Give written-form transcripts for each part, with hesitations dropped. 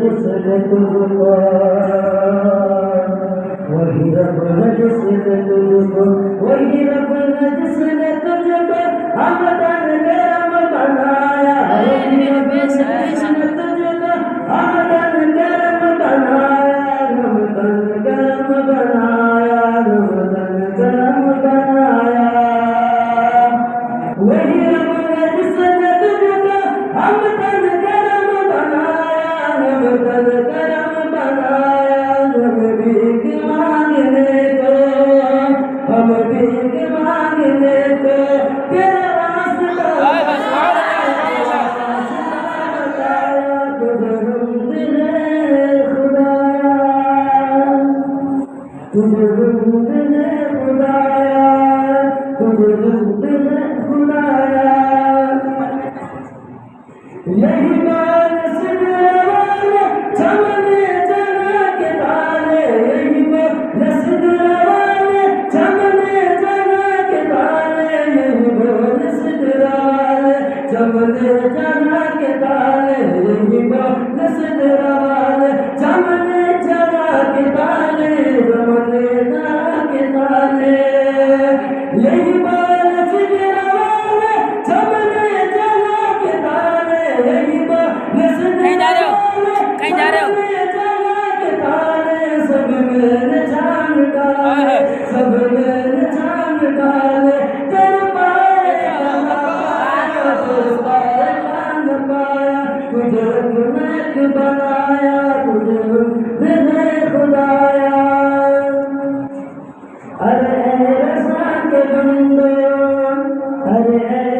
जिसने तुझको वही रब है जिसने तुझको वही रब है जिसने तुझको हमदन करम बनाया वही रब है जिसने तुझको हमदन करम बनाया हमदन करम बनाया हमदन करम बनाया वही रब है जिसने तुझको हमदन करम बनाया हमदन करम बनाया हम भीख मांगने को तेरा रास्ता बताया तुझे रुंद है खुदाया तुझे रुंद है खुदाया तुझे रुंद है खुदाया यही बात सिदरा वाले चमने जना के ताले यही बात सिदरा वाले चमने जना के ताले यही बात सिदरा वाले चमने जना के ताले यही बात सिदरा वाले चमने जना के ताले चमने जना के ताले यही बात सिदरा वाले चमने जना के ताले यही बात कहीं जा रहे हो कहीं जा रहे हो सब मेरे जान डाले सब मेरे जान डाले तेरे पाए पाया तुझे गुनाह बनाया तुझे मैंने खुदाया अरे रज़ा के बंदो अरे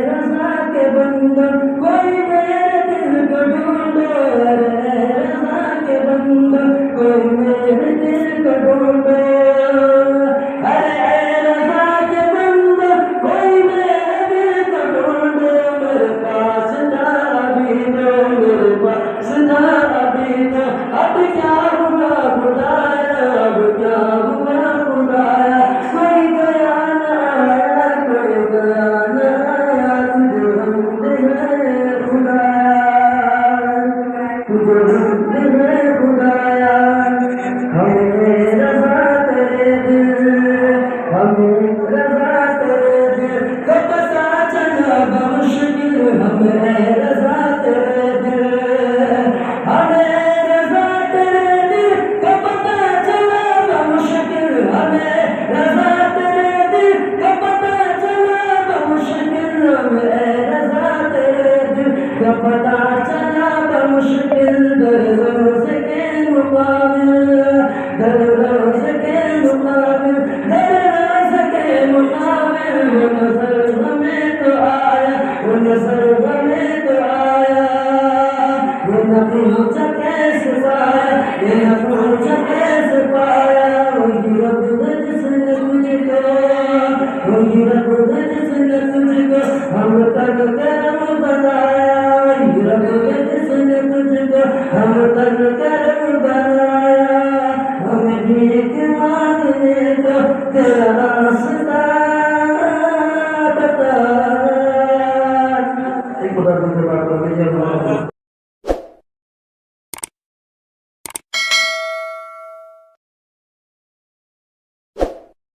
रज़ा के बंदो कोई मेरे दिल को ढूंढो अरे रज़ा के बंदो कोई मेरे दिल को ढूंढो अरे रज़ा के बंदो कोई मेरे दिल को ढूंढो मेरे पास जा अभी दो मेरे पास जा अभी दो अब क्या हुआ खुदाया अब क्या हुआ खुदाया कोई गया ना आया कोई गया ना आया तुझे रुंद है खुदाया तुझे रुंद है खुदाया हमें रज़ा तेरे दिल हमें रज़ा तेरे दिल का पता चला मुश्किल हमें रज़ा तेरे दिल हमें रज़ा तेरे दिल का पता चला मुश्किल हमें रज़ा तेरे दिल का पता चला मुश्किल हमें रज़ा तेरे दिल का पता चला मुश्किल दर्द के मुकाबिल दर्द के मुकाबिल दर्द के मुकाबिल वो नज़र हमें तो आया वो नज़र हमें तो आया वो न पूछा कैसे पाया ये न पूछा कैसे पाया वही रब है जिसने तुझको वही रब है जिसने तुझको हम तक करम बनाया वही रब है जिसने तुझको हम तक करम बनाया हमें भीख मांगने को तेरा रास्ता